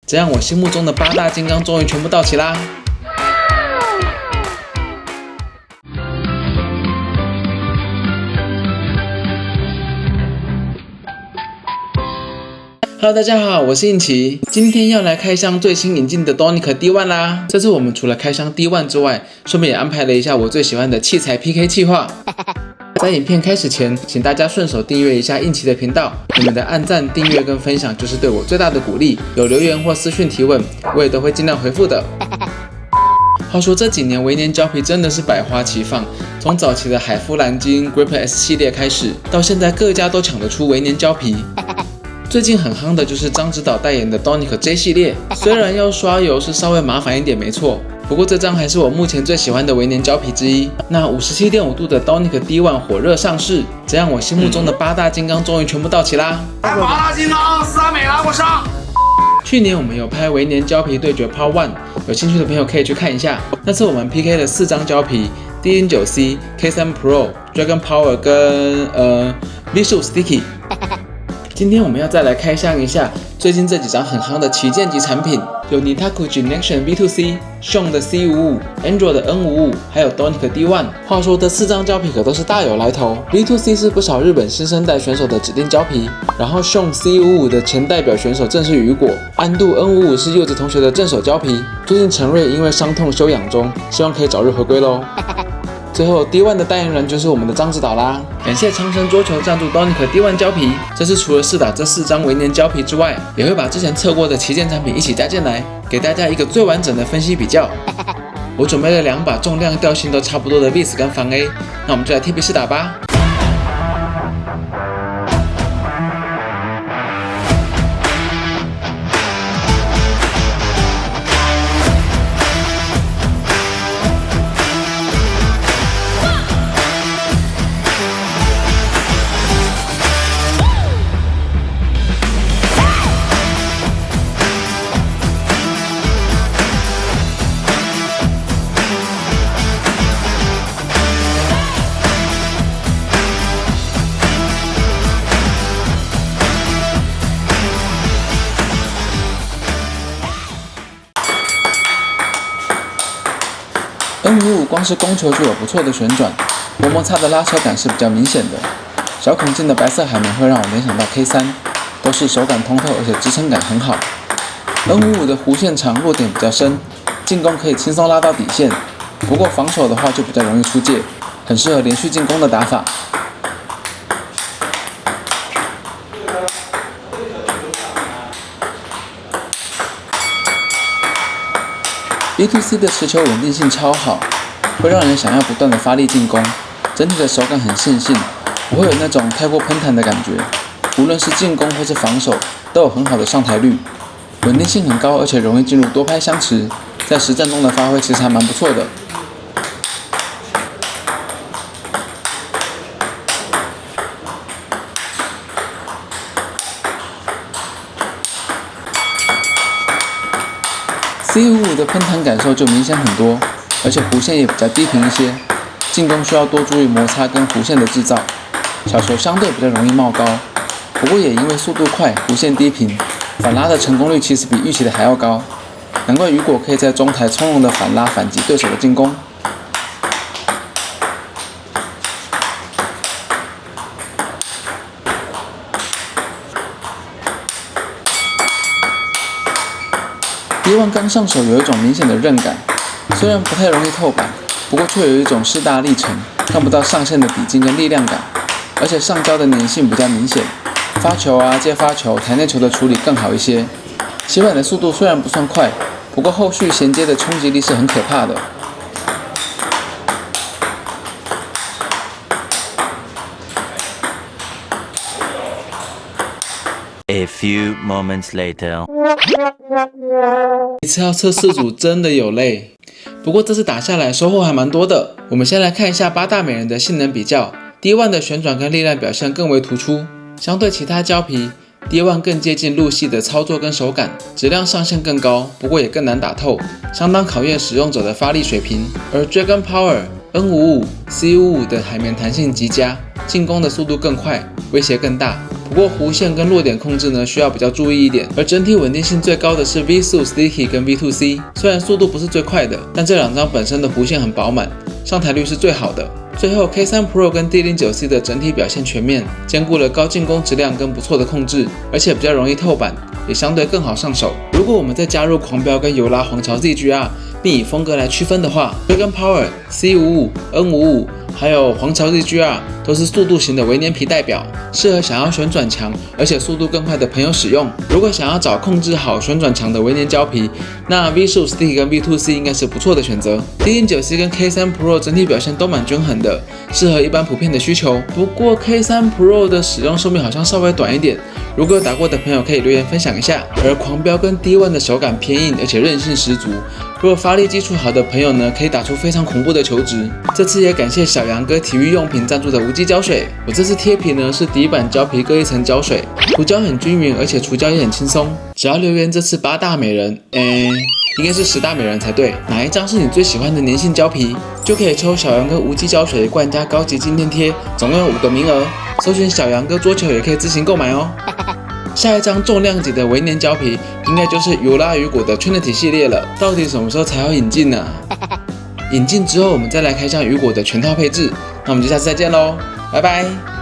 這樣我心目中的8大金剛終於全部到齊啦。Hello， 大家好，我是印奇，今天要來開箱最新引進的 Donic D1 啦。這次我們除了開箱 D1 之外，順便也安排了一下我最喜歡的器材 PK 計劃。在影片開始前，請大家順手訂閱一下印奇的頻道，你們的按讚、訂閱跟分享就是對我最大的鼓勵。有留言或私訊提問，我也都會盡量回復的。話說這幾年微粘膠皮真的是百花齊放，從早期的海夫藍鯨 Grip S 系列開始，到現在各家都搶得出微粘膠皮。最近很夯的就是張指導代言的 Donic J 系列，雖然要刷油是稍微麻煩一點沒錯，不過這張還是我目前最喜歡的微粘膠皮之一。那 57.5 度的 Donic D1 火熱上市，這樣我心目中的8大金剛終於全部到齊啦。8大金剛，3美拉不上。去年我們有拍微粘膠皮對決 Part 1，有興趣的朋友可以去看一下。那次我們 PK 了4張膠皮 ，DN9C、K3 Pro、Dragon Power 跟Visual Sticky。今天我們要再來開箱一下最近這幾張很夯的旗艦級產品，有 Nitaku GENEXION V2C、Shure 的 C55、Android 的 N55， 還有 Donic D1。話說這4張膠皮可都是大有來頭。V2C 是不少日本新生代選手的指定膠皮，然後 Shure C55 的前代表選手正是雨果，安度 N55 是柚子同學的正手膠皮。最近陳瑞因為傷痛休養中，希望可以早日回歸嘍。最後 D1 的代言人就是我們的張指導啦，感謝長城桌球贊助 Donic D1 膠皮。這次除了試打這4張微粘膠皮之外，也會把之前測過的旗艦產品一起加進來，給大家一個最完整的分析比較。我準備了2把重量調性都差不多的 Vis 跟防 A， 那我們就來貼皮試打吧。N55光是攻球就有不錯的旋轉，磨摩擦的拉扯感是比較明顯的。小孔徑的白色海綿會讓我聯想到 K3， 都是手感通透而且支撐感很好。N55的弧線長，落點比較深，進攻可以輕鬆拉到底線，不過防守的話就比較容易出界，很適合連續進攻的打法。V2C 的持球穩定性超好，會讓人想要不斷的發力進攻，整體的手感很線性，不會有那種太過噴彈的感覺。無論是進攻或是防守，都有很好的上台率，穩定性很高，而且容易進入多拍相持，在實戰中的發揮其實還蠻不錯的。C55的噴彈感受就明顯很多，而且弧線也比較低平一些，進攻需要多注意摩擦跟弧線的制造，小球相對比較容易冒高，不過也因為速度快，弧線低平，反拉的成功率其實比預期的還要高，難怪雨果可以在中台從容的反拉反擊對手的進攻。D1剛上手有一種明顯的刃感，雖然不太容易透板，不過卻有一種勢大力沉，看不到上限的抵勁跟力量感，而且上膠的粘性比較明顯，發球啊、接發球、台內球的處理更好一些。起板的速度雖然不算快，不過後續銜接的衝擊力是很可怕的。A few moments later， 一次要測4組真的有累，不過這次打下來收穫還蠻多的。我們先來看一下8大美人的性能比較。D1 的旋轉跟力量表現更為突出，相對其他膠皮 ，D1 更接近路系的操作跟手感，質量上限更高，不過也更難打透，相當考驗使用者的發力水平。而 Dragon Power N55、C55的海綿彈性極佳，進攻的速度更快，威脅更大。不過弧線跟落點控制呢，需要比較注意一點。而整體穩定性最高的是 Vsu Sticky 跟 V2C， 雖然速度不是最快的，但這兩張本身的弧線很飽滿，上台率是最好的。最後 K3 Pro 跟 D09C 的整體表現全面，兼顧了高進攻質量跟不錯的控制，而且比較容易透板，也相對更好上手。如果我們再加入狂飆跟尤拉皇朝 ZGR， 並以風格來區分的話 ，Dragon Power、C55、N55還有皇朝 ZGR 都是速度型的微黏皮代表，適合想要旋轉強而且速度更快的朋友使用。如果想要找控制好旋轉強的微黏膠皮，那 Vsu Sticky 跟 V2C 應該是不錯的選擇。D09C 跟 K3 Pro 整體表現都蠻均衡的，適合一般普遍的需求。不過 K3 Pro 的使用壽命好像稍微短一點，如果有打過的朋友可以留言分享一下。而狂飆跟 D1 的手感偏硬，而且韌性十足。如果發力基礎好的朋友呢，可以打出非常恐怖的球質。這次也感謝小楊哥體育用品贊助的無機膠水。我這次貼皮呢是底板膠皮各一層膠水，塗膠很均勻，而且除膠也很輕鬆。只要留言這次8大美人，應該是10大美人才對。哪一張是你最喜歡的粘性膠皮，就可以抽小楊哥無機膠水冠加高級紀念貼，總共有5個名額。搜尋小楊哥桌球也可以自行購買哦。下一張重量級的微黏膠皮，應該就是尤拉雨果的 Trinity 系列了。到底什麼時候才要引進呢？引進之後，我們再來開箱雨果的全套配置。那我們就下次再見嘍，拜拜。